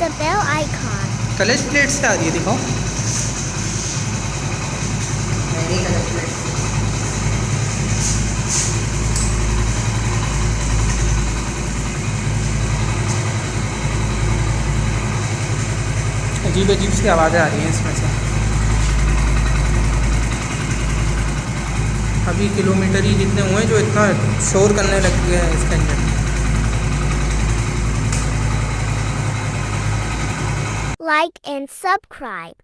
the bell icon. कलश plate से आ रही है, दिखाओ। मेरी कलश प्लेट। अजीब अजीब सी आवाज़ें आ रही हैं इसमें से। अभी किलोमीटर ही जितने हुए जो इतना शोर करने लग गया है इसके अंदर। Like and subscribe.